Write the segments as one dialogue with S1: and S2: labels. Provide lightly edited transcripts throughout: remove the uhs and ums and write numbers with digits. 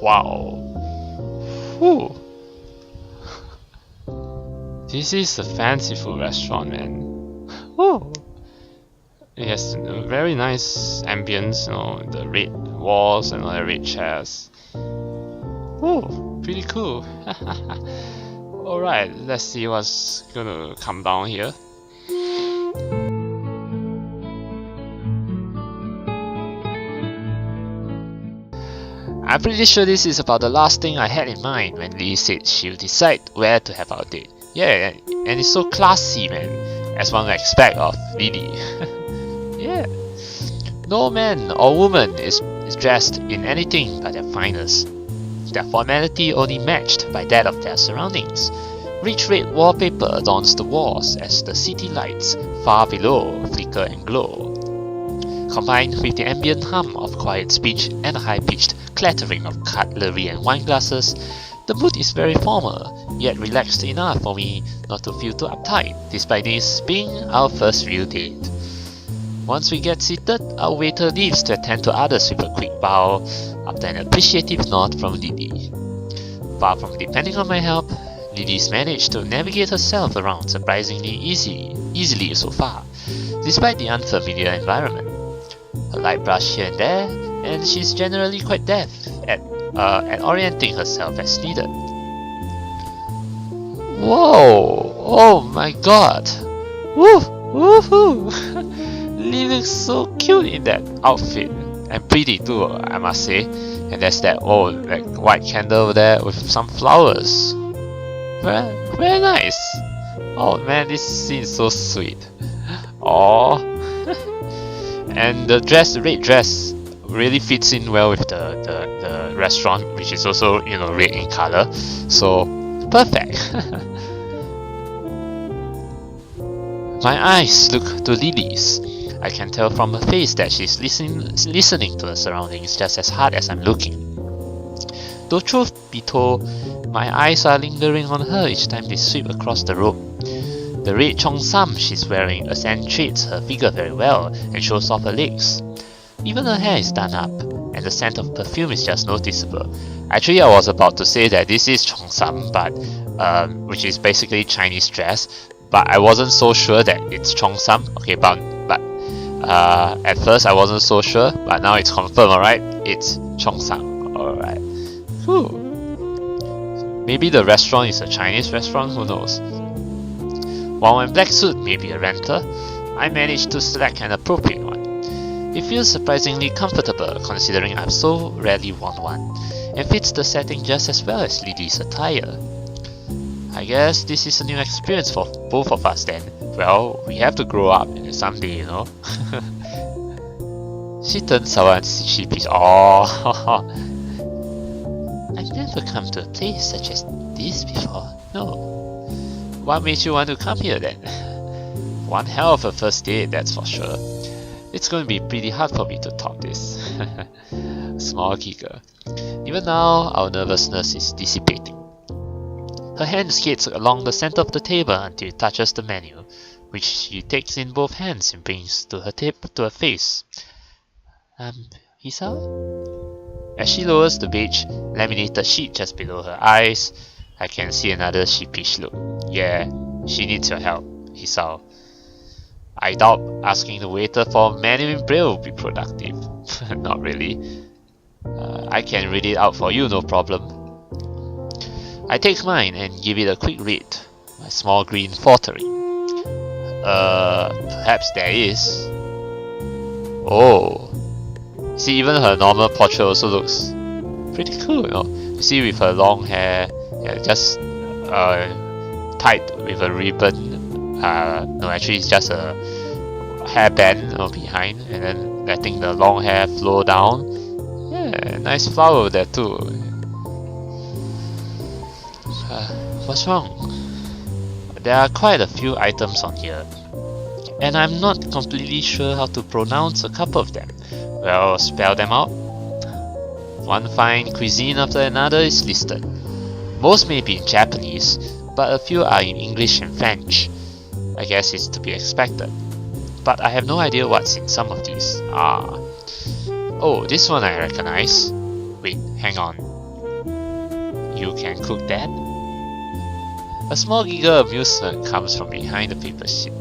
S1: Wow. Whew. This is a fanciful restaurant, man. Whew. It has a very nice ambience, the red walls and all the red chairs. Whew, pretty cool. Alright, let's see what's gonna come down here. I'm pretty sure this is about the last thing I had in mind when Lilly said she'll decide where to have our date. Yeah, and it's so classy, man, as one would expect of Lilly. Yeah. No man or woman is dressed in anything but their finest. Their formality only matched by that of their surroundings. Rich red wallpaper adorns the walls as the city lights far below flicker and glow. Combined with the ambient hum of quiet speech and a high-pitched clattering of cutlery and wine glasses, the mood is very formal, yet relaxed enough for me not to feel too uptight, despite this being our first real date. Once we get seated, our waiter leaves to attend to others with a quick bow, after an appreciative nod from Lilly. Far from depending on my help, Lilly's managed to navigate herself around surprisingly easily so far, despite the unfamiliar environment. A light brush here and there, and she's generally quite deft at orienting herself as needed. Whoa! Oh my god! Woo! Woohoo! Lilly looks so cute in that outfit, and pretty too, I must say. And there's that like white candle over there with some flowers. Very nice. Oh man, this scene is so sweet. Aww. And the red dress really fits in well with the restaurant, which is also red in color. So perfect. My eyes look to Lilly's. I can tell from her face that she's listening to her surroundings just as hard as I'm looking. Though truth be told, my eyes are lingering on her each time they sweep across the room. The red cheongsam she's wearing accentuates her figure very well and shows off her legs. Even her hair is done up, and the scent of perfume is just noticeable. Actually, I was about to say that this is cheongsam, which is basically Chinese dress, but I wasn't so sure that it's cheongsam. Okay, but at first I wasn't so sure, but now it's confirmed. Alright, it's cheongsam. Alright. Maybe the restaurant is a Chinese restaurant, who knows. While my black suit may be a renter, I managed to select an appropriate one. It feels surprisingly comfortable considering I've so rarely worn one, and fits the setting just as well as Lilly's attire. I guess this is a new experience for both of us then. Well, we have to grow up someday, She turns sour and she pees. Oh, I've never come to a place such as this before. No. What made you want to come here then? One hell of a first date, that's for sure. It's going to be pretty hard for me to top this. Small giggle. Even now, our nervousness is dissipating. Her hand skates along the center of the table until it touches the menu, which she takes in both hands and brings to her face. Hisao? As she lowers the beige, laminated sheet just below her eyes, I can see another sheepish look. Yeah, she needs your help, Hisao. I doubt asking the waiter for a menu in Braille will be productive. Not really. I can read it out for you, no problem. I take mine and give it a quick read, my small green faltering. Perhaps there is. Oh. See, even her normal portrait also looks pretty cool, You see, with her long hair, just tied with a ribbon. No, actually it's just a hairband behind, and then letting the long hair flow down. Yeah, nice flower there too. What's wrong? There are quite a few items on here, and I'm not completely sure how to pronounce a couple of them. Well, spell them out. One fine cuisine after another is listed. Most may be in Japanese, but a few are in English and French. I guess it's to be expected. But I have no idea what's in some of these. Oh, this one I recognize. Wait, hang on. You can cook that? A small giggle of amusement comes from behind the paper sheet.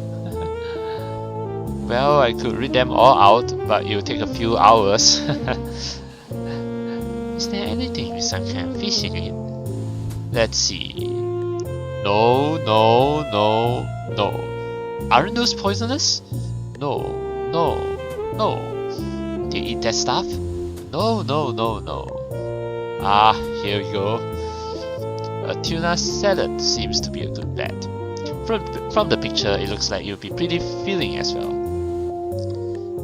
S1: Well, I could read them all out, but it will take a few hours. Is there anything with some kind of fish in it? Let's see. No. Aren't those poisonous? No. Do you eat that stuff? No. Ah, here we go. A tuna salad seems to be a good bet. From the picture, it looks like it will be pretty filling as well.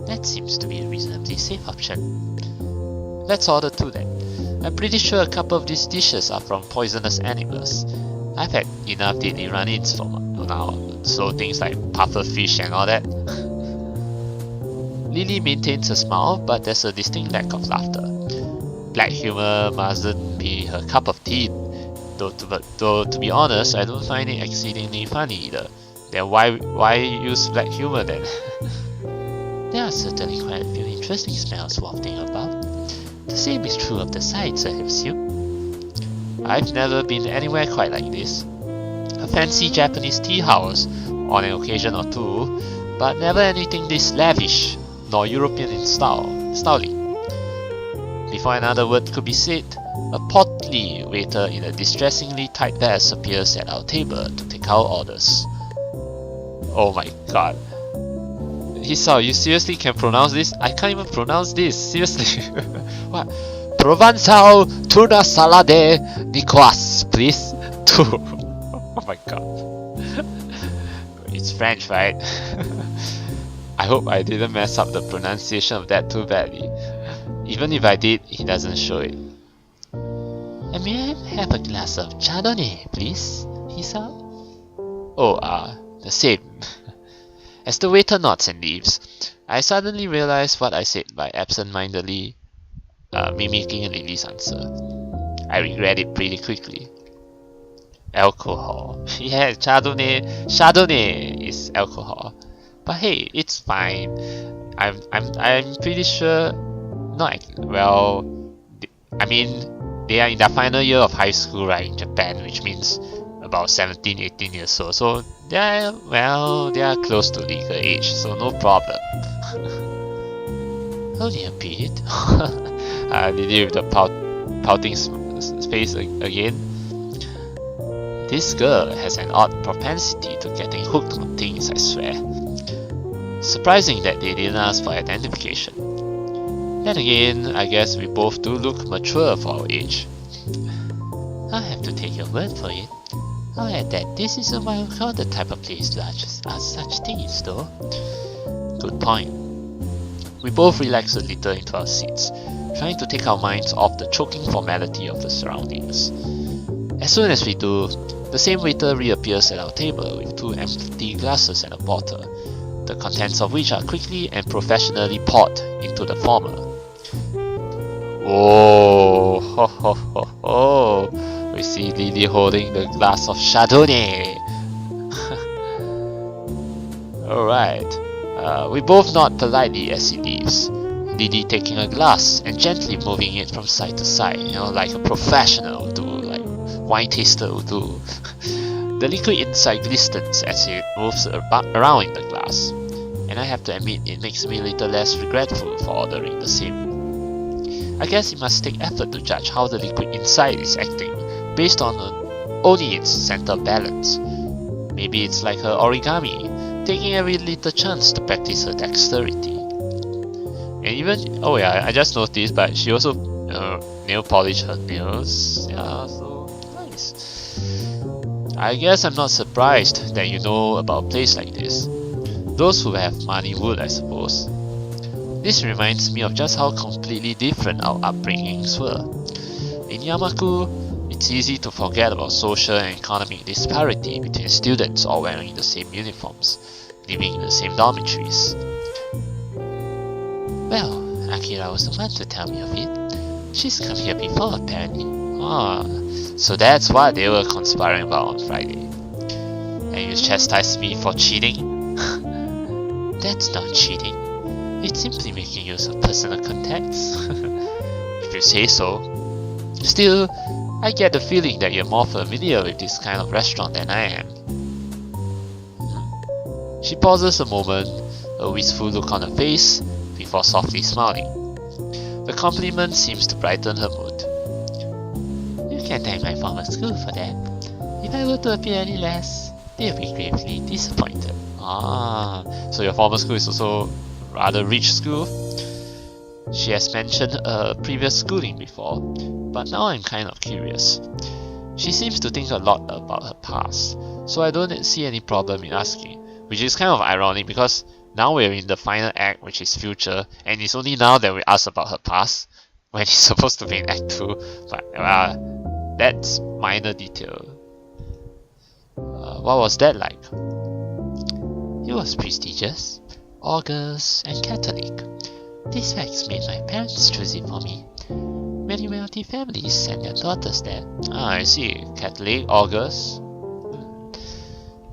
S1: That seems to be a reasonably safe option. Let's order two then. I'm pretty sure a couple of these dishes are from poisonous animals. I've had enough daily run-ins for now, so things like pufferfish and all that. Lilly maintains a smile, but there's a distinct lack of laughter. Black humor mustn't be her cup of tea, though to be honest, I don't find it exceedingly funny either. Then why use black humor then? There are certainly quite a few interesting smells wafting about. The same is true of the sides, I assume. I've never been anywhere quite like this. A fancy Japanese tea house on an occasion or two, but never anything this lavish nor European in styling. Before another word could be said, a portly waiter in a distressingly tight vest appears at our table to take our orders. Oh my god. Hisao, you seriously can pronounce this? I can't even pronounce this, seriously. What? Provençal tuna salade Nicoas, please. Oh my god. It's French, right? I hope I didn't mess up the pronunciation of that too badly. Even if I did, he doesn't show it. And may I have a glass of Chardonnay, please, Hisao? Oh, the same. As the waiter nods and leaves, I suddenly realize what I said by absent-mindedly mimicking Lily's answer. I regret it pretty quickly. Alcohol. Yeah, Chardonnay is alcohol. But hey, it's fine. I'm pretty sure. I mean, they are in their final year of high school, right, in Japan, which means about 17, 18 years old. So they are close to legal age, so no problem. Only a bit. Lily with the pouting face again. This girl has an odd propensity to getting hooked on things, I swear. Surprising that they didn't ask for identification. Then again, I guess we both do look mature for our age. I'll have to take your word for it. I'll add that this is a well-crowded type of place to ask such things, though. Good point. We both relax a little into our seats, trying to take our minds off the choking formality of the surroundings. As soon as we do, the same waiter reappears at our table with two empty glasses and a bottle, the contents of which are quickly and professionally poured into the former. Oh, ho ho ho ho! We see Lily holding the glass of Chardonnay. Alright. We both nod politely as he leaves. Lily taking a glass and gently moving it from side to side, like a professional would do, like wine taster would do. The liquid inside glistens as it moves around in the glass, and I have to admit it makes me a little less regretful for ordering the same. I guess it must take effort to judge how the liquid inside is acting, based on only its center balance. Maybe it's like her origami, taking every little chance to practice her dexterity. And even, oh yeah, I just noticed, but she also nail polish her nails. Yeah, so nice. I guess I'm not surprised that you know about a place like this. Those who have money would, I suppose. This reminds me of just how completely different our upbringings were. In Yamaku, it's easy to forget about social and economic disparity between students all wearing the same uniforms, living in the same dormitories. Well, Akira was the one to tell me of it. She's come here before, apparently. Ah, so that's what they were conspiring about on Friday. And you chastised me for cheating? That's not cheating. It's simply making use of personal contacts. If you say so. Still, I get the feeling that you're more familiar with this kind of restaurant than I am. She pauses a moment, a wistful look on her face, before softly smiling. The compliment seems to brighten her mood. You can thank my former school for that. If I were to appear any less, they'll be gravely disappointed. Ah, so your former school is also rather rich school? She has mentioned her previous schooling before, but now I'm kind of curious. She seems to think a lot about her past, so I don't see any problem in asking, which is kind of ironic because now we're in the final act, which is future, and it's only now that we ask about her past, when it's supposed to be in Act 2, but that's minor detail. What was that like? It was prestigious, august, and Catholic. These facts made my parents choose it for me. Many wealthy families send their daughters there. Ah, I see. Catholic, august.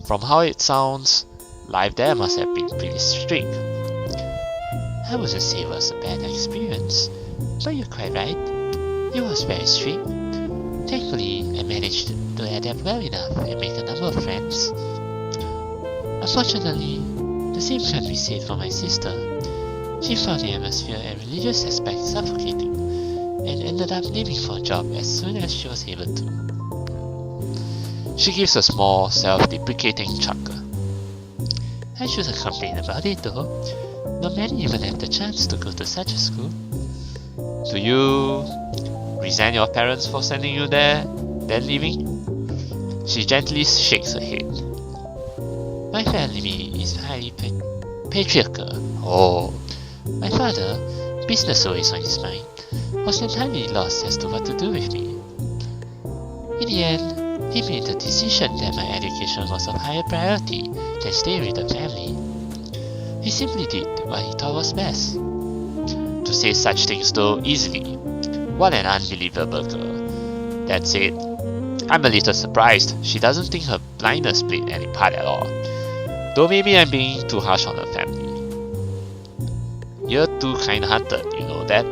S1: From how it sounds, life there must have been pretty strict. I wouldn't say it was a bad experience, but you're quite right. It was very strict. Thankfully, I managed to adapt well enough and make a number of friends. Unfortunately, the same can't be said for my sister. She found the atmosphere and religious aspect suffocating, and ended up leaving for a job as soon as she was able to. She gives a small, self-deprecating chuckle. I shouldn't complain about it though. Not many even have the chance to go to such a school. Do you resent your parents for sending you there, then leaving? She gently shakes her head. My family is highly patriarchal. Oh. My father, business always on his mind, was entirely lost as to what to do with me. In the end, he made the decision that my education was of higher priority than staying with the family. He simply did what he thought was best. To say such things though easily, what an unbelievable girl. That said, I'm a little surprised she doesn't think her blindness played any part at all. Though maybe I'm being too harsh on her family. You're too kind-hearted, you know that?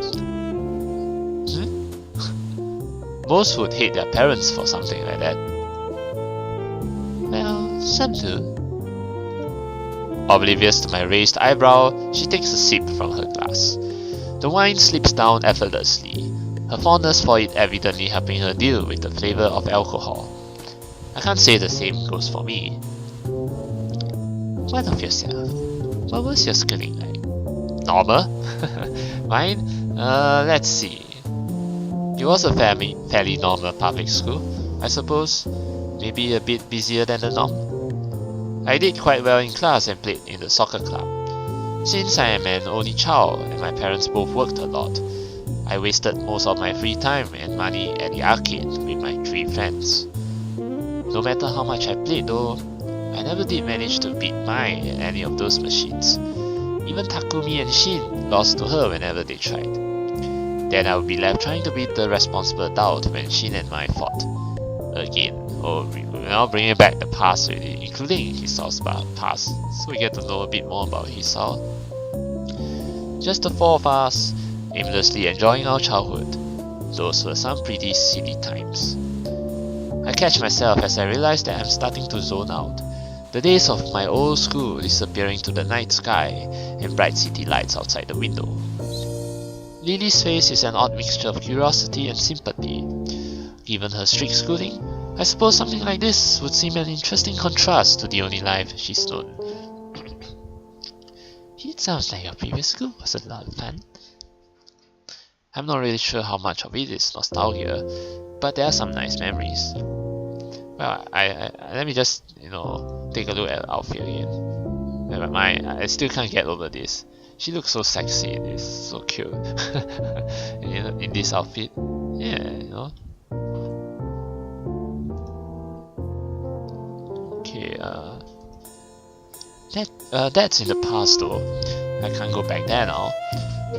S1: Most would hate their parents for something like that. Well, some do. Oblivious to my raised eyebrow, she takes a sip from her glass. The wine slips down effortlessly, her fondness for it evidently helping her deal with the flavor of alcohol. I can't say the same goes for me. What of yourself? What was your schooling like? Normal? Mine? Let's see. It was a fairly normal public school, I suppose. Maybe a bit busier than the norm. I did quite well in class and played in the soccer club. Since I am an only child and my parents both worked a lot, I wasted most of my free time and money at the arcade with my 3 friends. No matter how much I played though, I never did manage to beat Mai at any of those machines. Even Takumi and Shin lost to her whenever they tried. Then I would be left trying to be the responsible adult when Shin and Mai fought. Again, we're now bringing back the past really, including Hisao's past, so we get to know a bit more about Hisao. Just the 4 of us, aimlessly enjoying our childhood. Those were some pretty silly times. I catch myself as I realize that I'm starting to zone out. The days of my old school disappearing to the night sky and bright city lights outside the window. Lilly's face is an odd mixture of curiosity and sympathy. Given her strict schooling, I suppose something like this would seem an interesting contrast to the only life she's known. It sounds like your previous school was a lot of fun. I'm not really sure how much of it is nostalgia, but there are some nice memories. Well, let me just, take a look at the outfit again. I still can't get over this. She looks so sexy in this, so cute. in this outfit. Yeah, Okay, that's in the past though. I can't go back there now.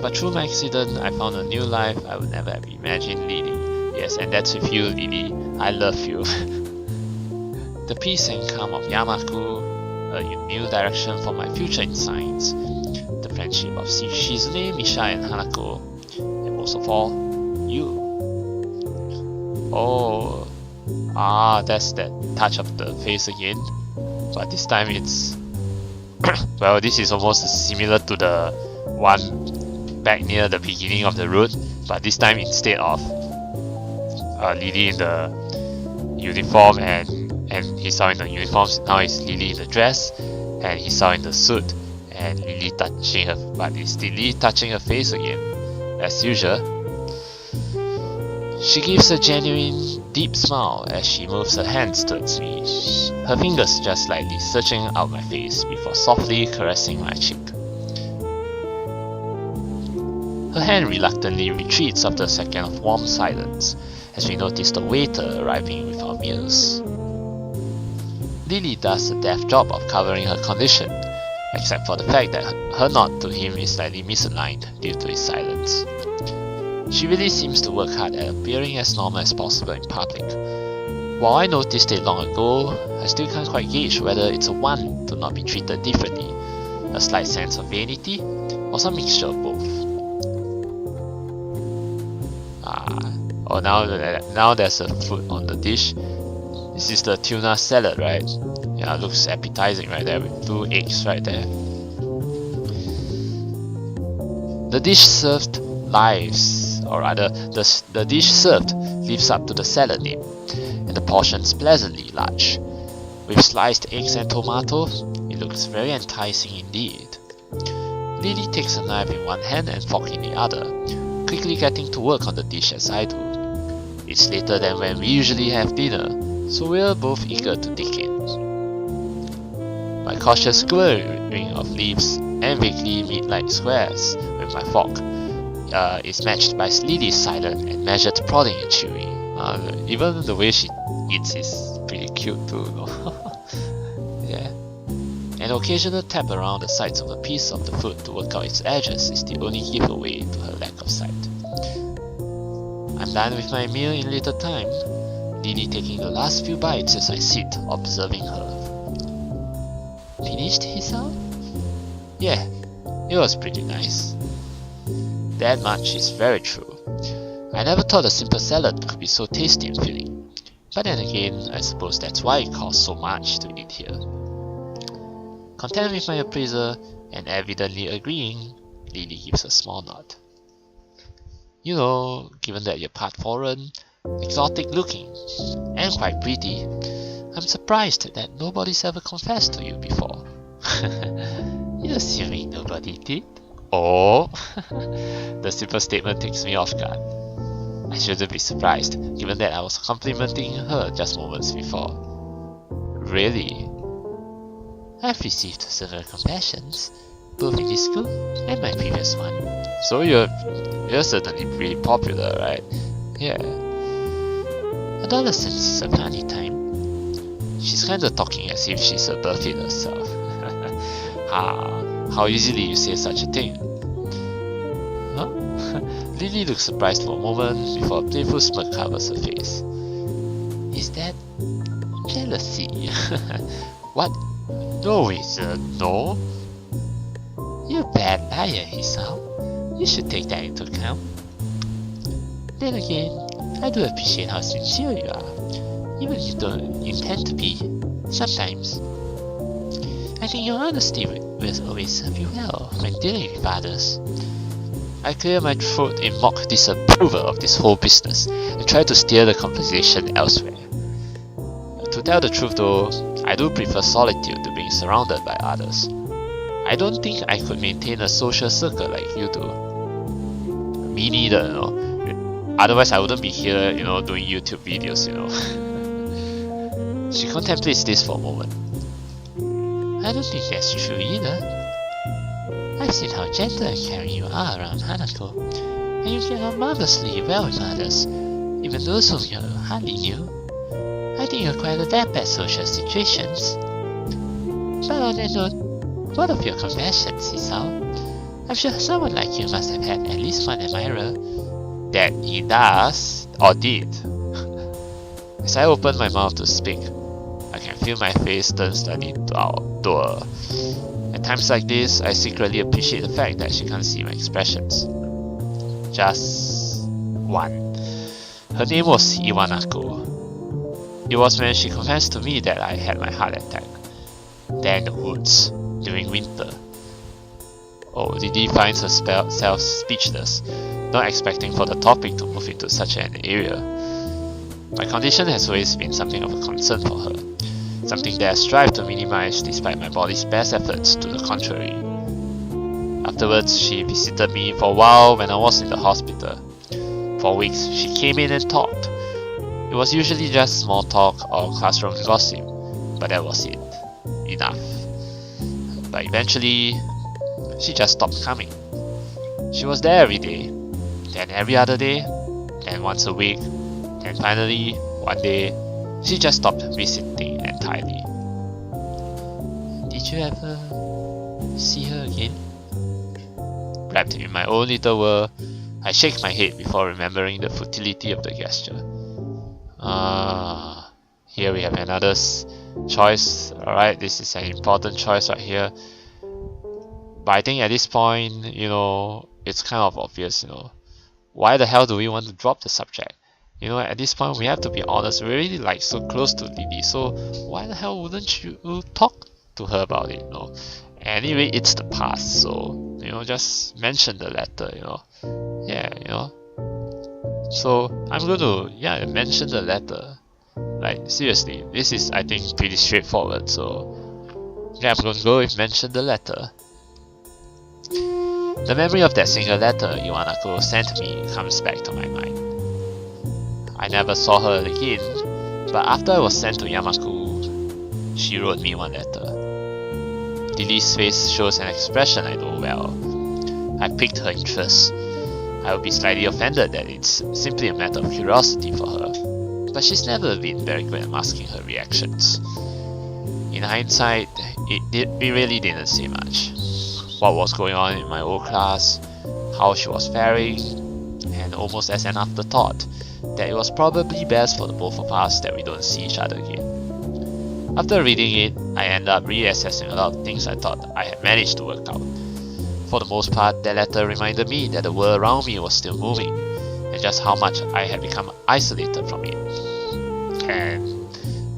S1: But through my accident, I found a new life I would never have imagined leading. Yes, and that's with you, Lilly. I love you. The peace and calm of Yamaku, a new direction for my future in science, the friendship of Shizune, Misha, and Hanako, and most of all, you. Oh, that's that touch of the face again. But this time it's well, this is almost similar to the one back near the beginning of the route, but this time instead of Lilly in the uniform and Hisao in the uniform, now it's Lilly in the dress and Hisao in the suit, and Lilly touching her, but it's Lilly touching her face again, as usual. She gives a genuine, deep smile as she moves her hands towards me, her fingers just slightly searching out my face before softly caressing my cheek. Her hand reluctantly retreats after a second of warm silence as we notice the waiter arriving with our meals. Lilly does a deft job of covering her condition, except for the fact that her nod to him is slightly misaligned due to his silence. She really seems to work hard at appearing as normal as possible in public. While I noticed it long ago, I still can't quite gauge whether it's a want to not be treated differently, a slight sense of vanity, or some mixture of both. Now there's a food on the dish. This is the tuna salad, right? Yeah, it looks appetizing right there with 2 eggs right there. The dish served the dish served lives up to the salad name, and the portions pleasantly large. With sliced eggs and tomato, it looks very enticing indeed. Lilly takes a knife in one hand and fork in the other, quickly getting to work on the dish as I do. It's later than when we usually have dinner, so we're both eager to dig in. My cautious squaring of leaves and vaguely meat-like squares with my fork is matched by Lilly's silent and measured prodding and chewing. Even the way she eats is pretty cute too. Yeah. An occasional tap around the sides of a piece of the food to work out its edges is the only giveaway to her lack of sight. I'm done with my meal in little time, Lilly taking the last few bites as I sit observing her. Finished, Hisao? Yeah, it was pretty nice. That much is very true. I never thought a simple salad could be so tasty and filling. But then again, I suppose that's why it costs so much to eat here. Content with my appraisal and evidently agreeing, Lilly gives a small nod. You know, given that you're part foreign, exotic looking, and quite pretty, I'm surprised that nobody's ever confessed to you before. You're assuming nobody did? Oh, the simple statement takes me off guard. I shouldn't be surprised, given that I was complimenting her just moments before. Really? I've received several confessions, both in this school and my previous one. So you're certainly pretty popular, right? Yeah. Adolescence is a funny time. She's kinda talking as if she's above it herself. How easily you say such a thing. Huh? Lilly looks surprised for a moment before a playful smirk covers her face. Is that jealousy? What? No, no. You bad liar, Hisao. You should take that into account. Then again, I do appreciate how sincere you are, even if you don't intend to be, sometimes. I think your honesty will always serve you well when dealing with others. I clear my throat in mock disapproval of this whole business and try to steer the conversation elsewhere. To tell the truth though, I do prefer solitude to being surrounded by others. I don't think I could maintain a social circle like you do. Me neither, you know. Otherwise I wouldn't be here, you know, doing YouTube videos, you know. She contemplates this for a moment. I don't think that's true either. I've seen how gentle and caring you are around Hanako, and you get on marvelously well with others, even those whom you hardly knew. I think you're quite adept at social situations. But on that note, what of your confessions, Hisao? I'm sure someone like you must have had at least one admirer. That he does, or did. As I open my mouth to speak, I can feel my face turn slightly outdoor. At times like this, I secretly appreciate the fact that she can't see my expressions. Just one. Her name was Iwanako. It was when she confessed to me that I had my heart attack, there in the woods, during winter. Oh, Lily finds herself speechless, not expecting for the topic to move into such an area. My condition has always been something of a concern for her, something that I strive to minimize despite my body's best efforts to the contrary. Afterwards, she visited me for a while when I was in the hospital. For weeks, she came in and talked. It was usually just small talk or classroom gossip, but that was it. Enough. But eventually, she just stopped coming. She was there every day, then every other day, then once a week, then finally, one day, she just stopped visiting entirely. Did you ever see her again? Wrapped in my own little world, I shake my head before remembering the futility of the gesture. Here we have another choice. Alright, this is an important choice right here. But I think at this point, it's kind of obvious, why the hell do we want to drop the subject? At this point we have to be honest, we're really like so close to Lily, so why the hell wouldn't you talk to her about it, Anyway, it's the past, so, just mention the letter, So, I'm going to, mention the letter. Like, seriously, this is, I think, pretty straightforward, so, I'm going to go with mention the letter. The memory of that single letter Iwanako sent me comes back to my mind. I never saw her again, but after I was sent to Yamaku, she wrote me one letter. Lily's face shows an expression I know well. I piqued her interest. I would be slightly offended that it's simply a matter of curiosity for her, but she's never been very good at masking her reactions. In hindsight, it really didn't say much. What was going on in my old class, how she was faring, and almost as an afterthought, that it was probably best for the both of us that we don't see each other again. After reading it, I ended up reassessing a lot of things I thought I had managed to work out. For the most part, that letter reminded me that the world around me was still moving, and just how much I had become isolated from it. And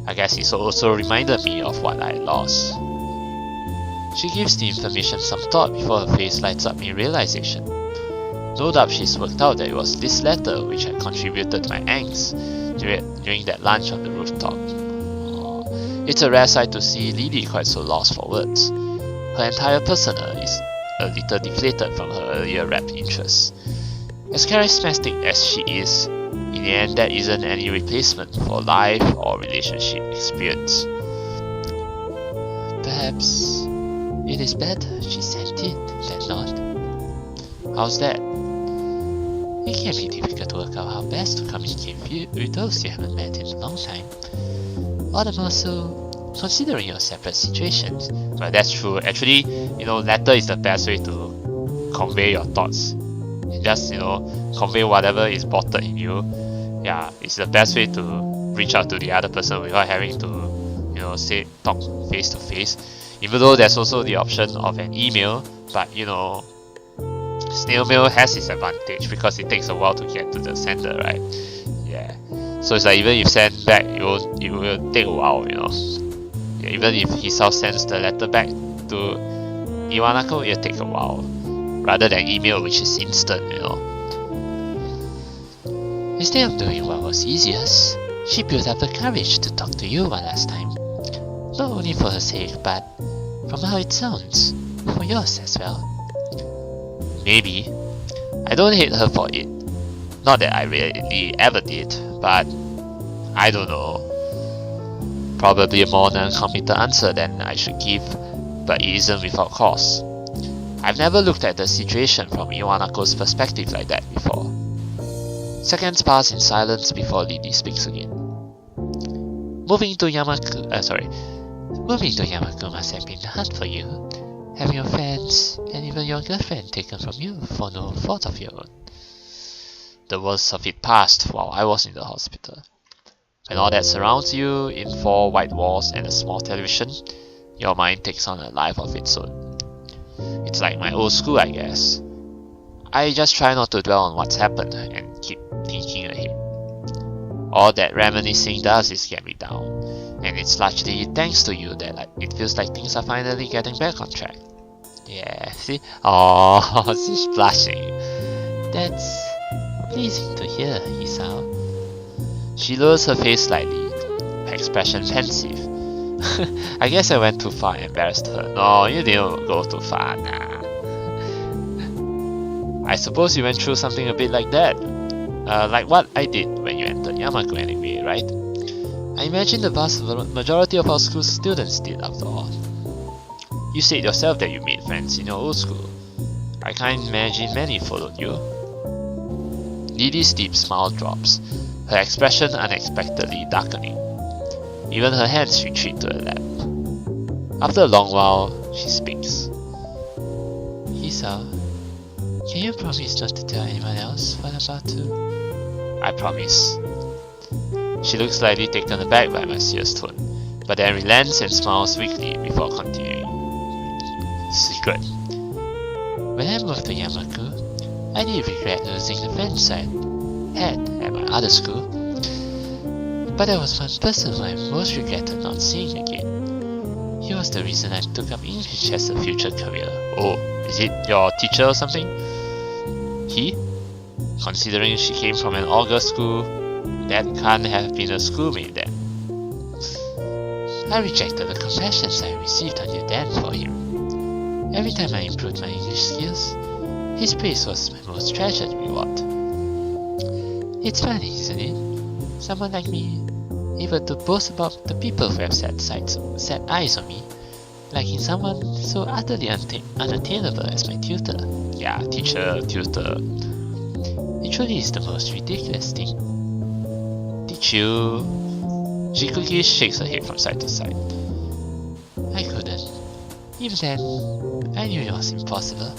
S1: I guess it also reminded me of what I had lost. She gives the information some thought before her face lights up in realization. No doubt she's worked out that it was this letter which had contributed to my angst during that lunch on the rooftop. It's a rare sight to see Lily quite so lost for words. Her entire persona is a little deflated from her earlier rapt interests. As charismatic as she is, in the end that isn't any replacement for life or relationship experience. Perhaps it is better she sent it than not. How's that? It can be difficult to work out how best to communicate with those you haven't met in a long time. All the more so, considering your separate situations. But that's true. Actually, letter is the best way to convey your thoughts. You just, convey whatever is bottled in you. Yeah, it's the best way to reach out to the other person without having to, talk face to face. Even though there's also the option of an email, but snail mail has its advantage because it takes a while to get to the sender, right? Yeah. So it's like even if send back, it will take a while, Yeah, even if Hisao sends the letter back to Iwanako, it'll take a while. Rather than email, which is instant, Instead of doing what was easiest, she built up the courage to talk to you one last time. Not only for her sake, but from how it sounds, for yours as well. Maybe. I don't hate her for it. Not that I really ever did, but I don't know. Probably a more non-committed answer than I should give, but it isn't without cause. I've never looked at the situation from Iwanako's perspective like that before. Seconds pass in silence before Lily speaks again. Moving to Yamaku must have been hard for you, having your friends and even your girlfriend taken from you for no fault of your own. The worst of it passed while I was in the hospital. When all that surrounds you in 4 white walls and a small television, your mind takes on a life of its own. It's like my old school, I guess. I just try not to dwell on what's happened and keep thinking ahead. All that reminiscing does is get me down, and it's largely thanks to you that it feels like things are finally getting back on track. Yeah, see? Oh, she's blushing. That's pleasing to hear, Hisao. She lowers her face slightly, her expression pensive. I guess I went too far and embarrassed her. No, you didn't go too far, nah. I suppose you went through something a bit like that. Like what I did when you entered Yamaku anyway, right? I imagine the vast majority of our school students did after all. You said yourself that you made friends in your old school. I can't imagine many followed you. Lilly's deep smile drops, her expression unexpectedly darkening. Even her hands retreat to her lap. After a long while, she speaks. Hisao, can you promise not to tell anyone else what I'm about to? I promise. She looks slightly taken aback by my serious tone, but then relents and smiles weakly before continuing. Secret. When I moved to Yamaku, I did regret losing the friends I had at my other school. But there was one person who I most regretted not seeing again. He was the reason I took up English as a future career. Oh, is it your teacher or something? He? Considering she came from an all-girls school, that can't have been a schoolmate then. I rejected the compassions I received until then for him. Every time I improved my English skills, his praise was my most treasured reward. It's funny, isn't it? Someone like me, able to boast about the people who have set eyes on me, liking someone so utterly unattainable as my tutor. Yeah, teacher, tutor. It truly is the most ridiculous thing. Did you? She quickly shakes her head from side to side. I couldn't. Even then, I knew it was impossible.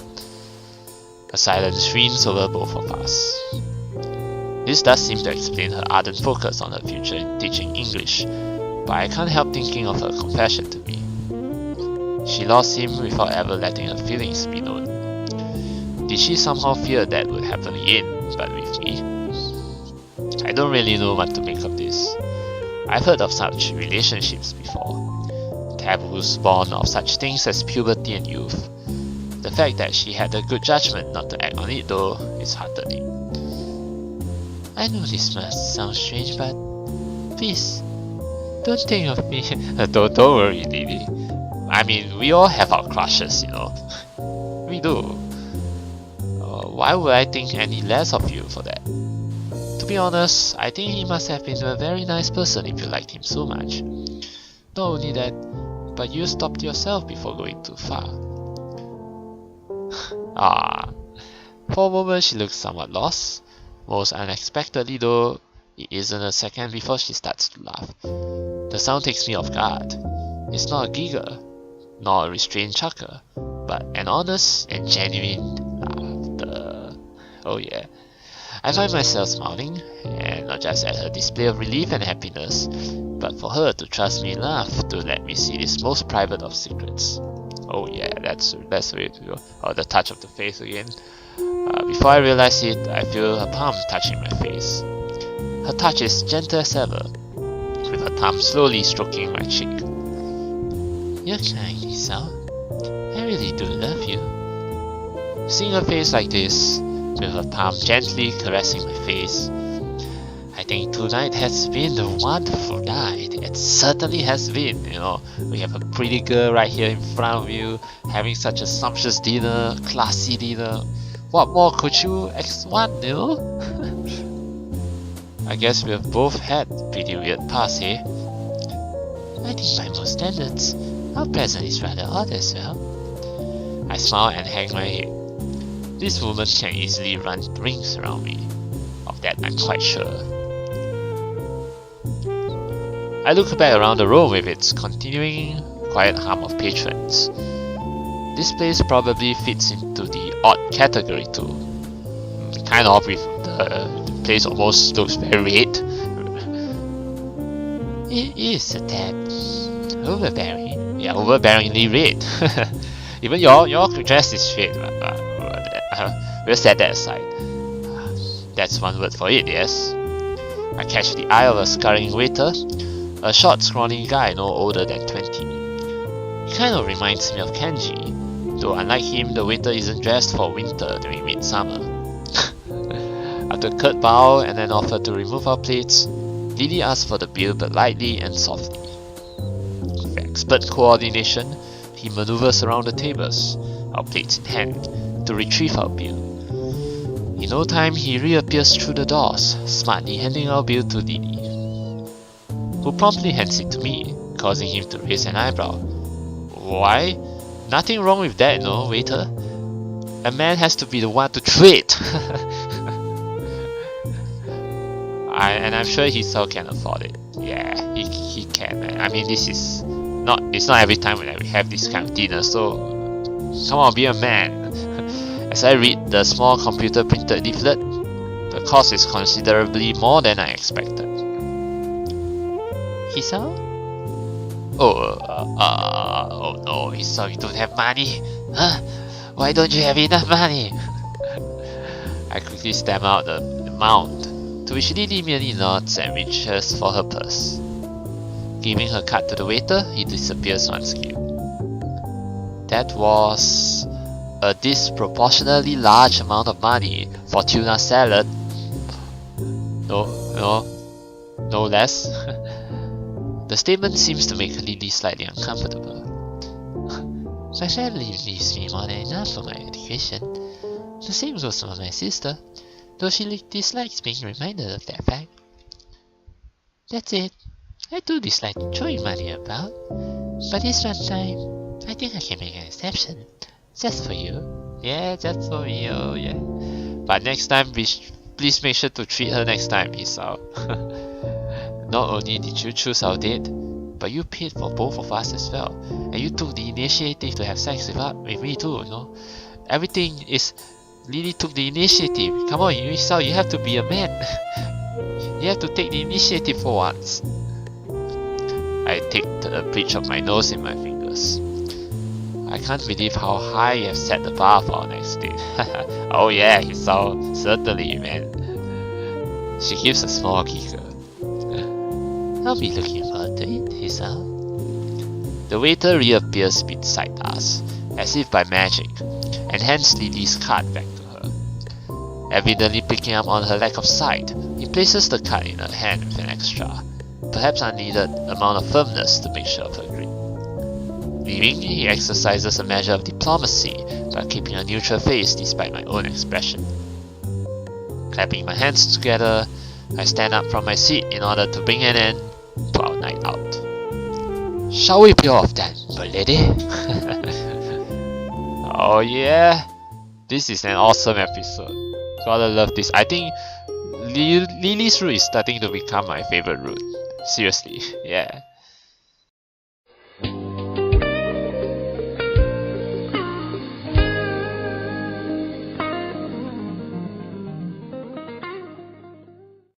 S1: A silence reigns over both of us. This does seem to explain her ardent focus on her future in teaching English, but I can't help thinking of her compassion to me. She lost him without ever letting her feelings be known. Did she somehow fear that would happen again, but with me? I don't really know what to make of this. I've heard of such relationships before. Taboos born of such things as puberty and youth. The fact that she had the good judgment not to act on it though is heartening. I know this must sound strange, but please, don't think of me. Don't worry, Lily. I mean, we all have our crushes, you know. We do. Why would I think any less of you for that? To be honest, I think he must have been a very nice person if you liked him so much. Not only that, but you stopped yourself before going too far. For a moment she looks somewhat lost. Most unexpectedly though, it isn't a second before she starts to laugh. The sound takes me off guard. It's not a giggle, nor a restrained chuckle, but an honest and genuine laughter. Oh yeah. I find myself smiling, and not just at her display of relief and happiness, but for her to trust me enough to let me see this most private of secrets. Oh yeah, that's the way to go. Oh, the touch of the face again. Before I realize it, I feel her palm touching my face. Her touch is gentle as ever, with her thumb slowly stroking my cheek. You're kind, Hisao. I really do love you. Seeing her face like this, with her palm gently caressing my face, I think tonight has been a wonderful night. It certainly has been, you know. We have a pretty girl right here in front of you, having such a sumptuous dinner, classy dinner. What more could you want, you know? I guess we have both had pretty weird pasts, eh? I think by most standards, our present is rather odd as well. I smile and hang my head. This woman can easily run rings around me. Of that I'm quite sure. I look back around the room with its continuing quiet hum of patrons. This place probably fits into the odd category too. Kind of, with the place almost looks very red. It is a tad overbearing. Yeah, overbearingly red. Even your dress is red. We'll set that aside. That's one word for it, yes. I catch the eye of a scurrying waiter, a short, scrawny guy no older than 20. He kind of reminds me of Kenji, though unlike him, the waiter isn't dressed for winter during midsummer. After a curt bow and an offer to remove our plates, Lilly asks for the bill but lightly and softly. With expert coordination, he maneuvers around the tables, our plates in hand, to retrieve our bill. In no time, he reappears through the doors, smartly handing our bill to Lilly, who promptly hands it to me, causing him to raise an eyebrow. Why? Nothing wrong with that, no, waiter? A man has to be the one to trade! And I'm sure Hisao can afford it. Yeah, he can, man. I mean, it's not every time when we have this kind of dinner, so come on, be a man. As I read the small computer printed leaflet, the cost is considerably more than I expected. Hisao? Oh no, Hisao, you don't have money? Huh? Why don't you have enough money? I quickly stammer out the amount, to which Lilly merely nods and reaches for her purse. Giving her card to the waiter, he disappears once again. That was a disproportionately large amount of money for tuna salad. No less. The statement seems to make Lilly slightly uncomfortable. My family leaves me more than enough for my education. The same goes for my sister, though she dislikes being reminded of that fact. That's it. I do dislike throwing money about, but this one time, I think I can make an exception. Just for you. Yeah, just for me, oh yeah. But next time, please make sure to treat her next time, Hisao. Not only did you choose our date, but you paid for both of us as well. And you took the initiative to have sex with me too, you know. Everything is... Lilly took the initiative. Come on, Hisao, you have to be a man. You have to take the initiative for once. I take the bridge of my nose in my fingers. I can't believe how high you have set the bar for our next date. Oh yeah, Hisao, certainly, man. She gives a small giggle. I'll be looking forward to it, Hisao. The waiter reappears beside us, as if by magic, and hands Lilly's card back to her. Evidently picking up on her lack of sight, he places the card in her hand with an extra, perhaps unneeded, amount of firmness to make sure of her grip. Leaving, he exercises a measure of diplomacy by keeping a neutral face despite my own expression. Clapping my hands together, I stand up from my seat in order to bring an end to our night out. Shall we be off then, my lady? Oh yeah, this is an awesome episode. Gotta love this. I think Lilly's route is starting to become my favorite route. Seriously, yeah.